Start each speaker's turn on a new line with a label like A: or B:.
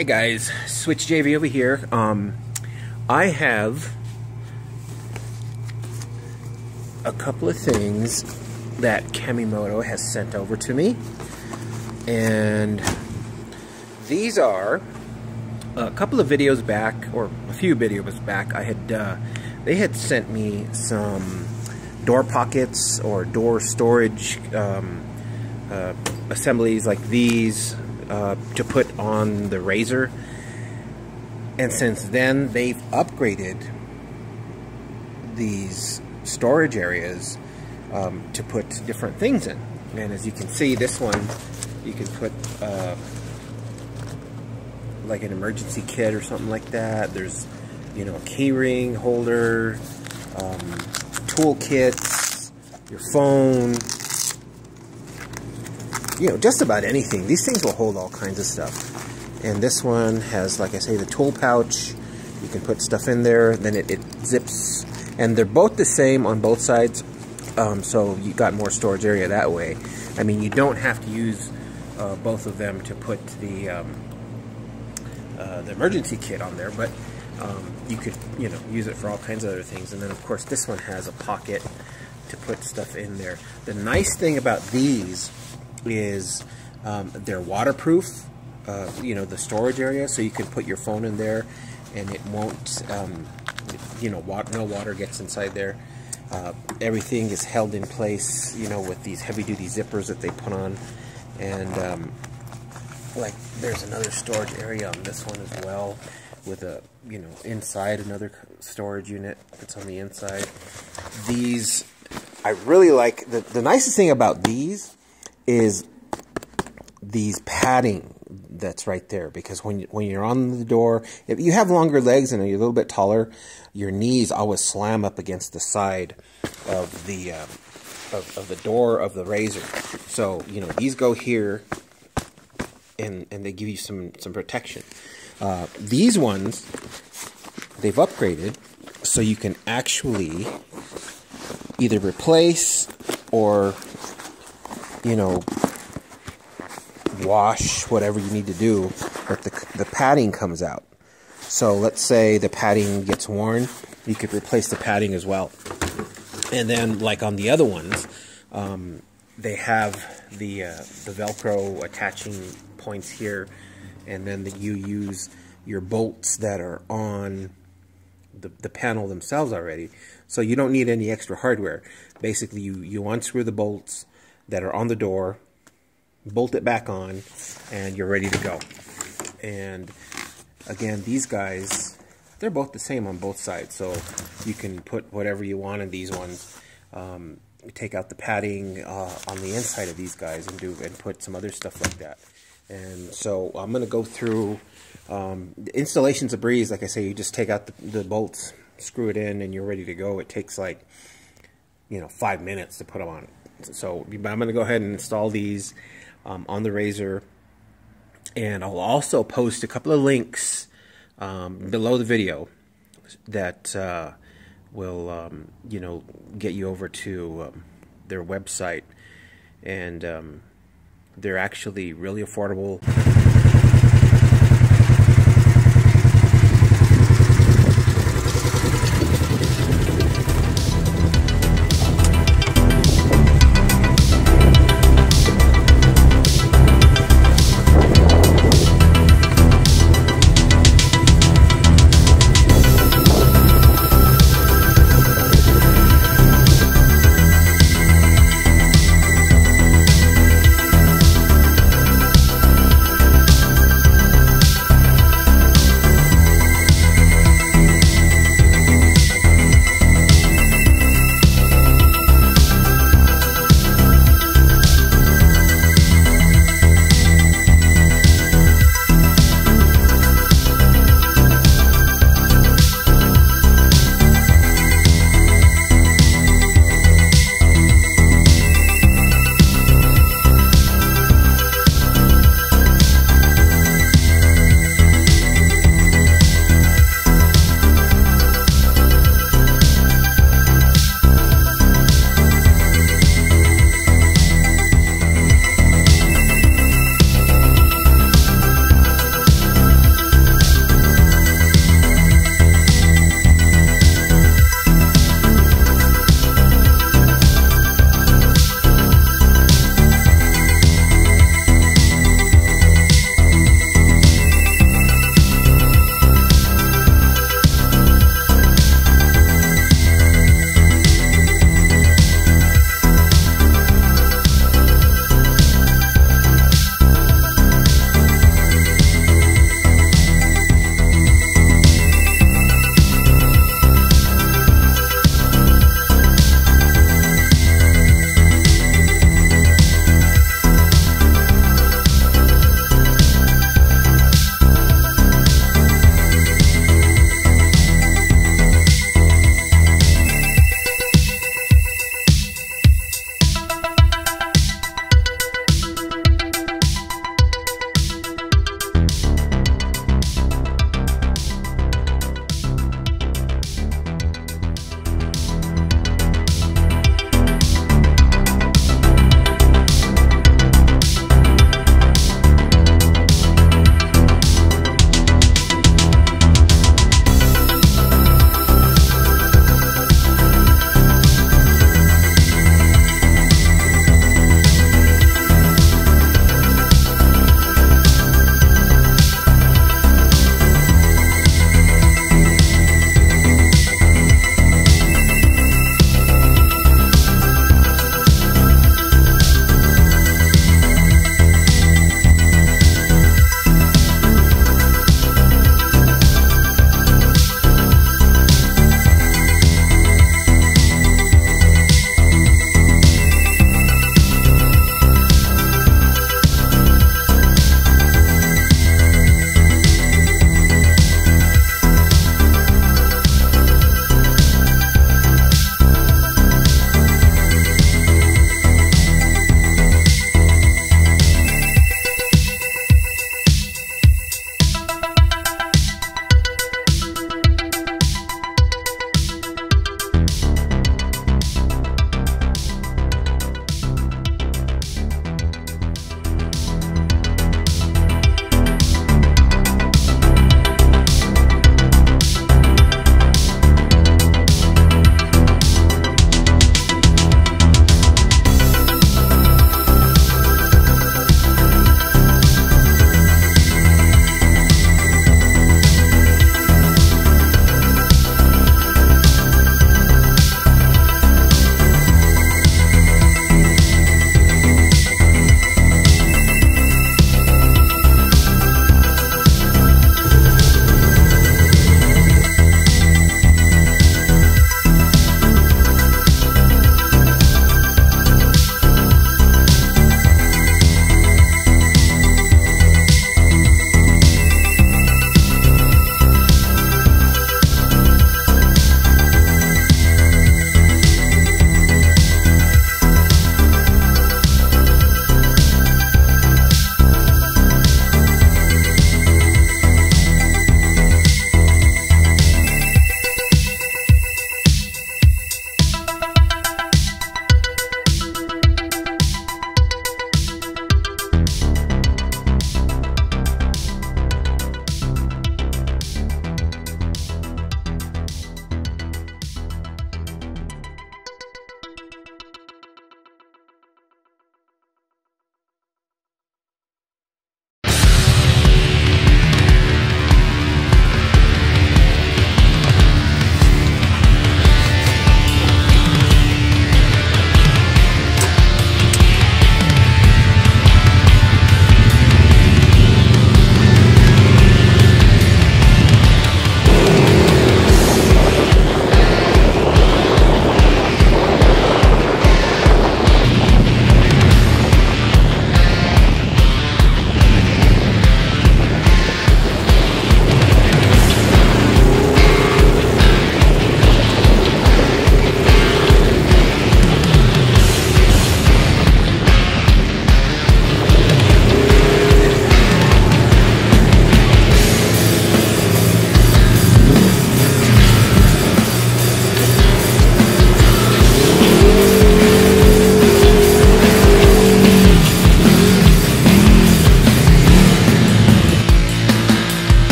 A: Hey guys, Switch JV over here. I have a couple of things that Kemimoto has sent over to me, and these are a couple of videos back, or a few videos back. They had sent me some door pockets or door storage assemblies like these to put on the RZR, and since then they've upgraded these storage areas to put different things in. And as you can see, this one you can put like an emergency kit or something like that. There's, you know, a key ring holder, tool kits, your phone, you know, just about anything. These things will hold all kinds of stuff. And this one has, like I say, the tool pouch. You can put stuff in there, then it zips. And they're both the same on both sides, so you got more storage area that way. I mean, you don't have to use both of them to put the emergency kit on there, but you could, you know, use it for all kinds of other things. And then, of course, this one has a pocket to put stuff in there. The nice thing about these is they're waterproof, you know, the storage area, so you can put your phone in there and it won't, you know, no water gets inside there. Everything is held in place, you know, with these heavy-duty zippers that they put on. And like, there's another storage area on this one as well, with a, you know, inside another storage unit that's on the inside. These, I really like. The nicest thing about these is these padding that's right there, because when you're on the door, if you have longer legs and you're a little bit taller, your knees always slam up against the side of the door of the RZR. So, you know, these go here, and they give you some protection. These ones, they've upgraded, so you can actually either replace or, you know, wash whatever you need to do, but the padding comes out. So let's say the padding gets worn, you could replace the padding as well. And then, like on the other ones, they have the Velcro attaching points here, and then you use your bolts that are on the panel themselves already. So you don't need any extra hardware. Basically, you unscrew the bolts that are on the door, bolt it back on, and you're ready to go. And again, these guys, they're both the same on both sides, so you can put whatever you want in these ones. Take out the padding on the inside of these guys and put some other stuff like that. And so I'm going to go through the installation's a breeze. Like I say, you just take out the bolts, screw it in, and you're ready to go. It takes like, you know, 5 minutes to put them on. So I'm going to go ahead and install these on the RZR, and I'll also post a couple of links below the video that will you know, get you over to their website, and they're actually really affordable.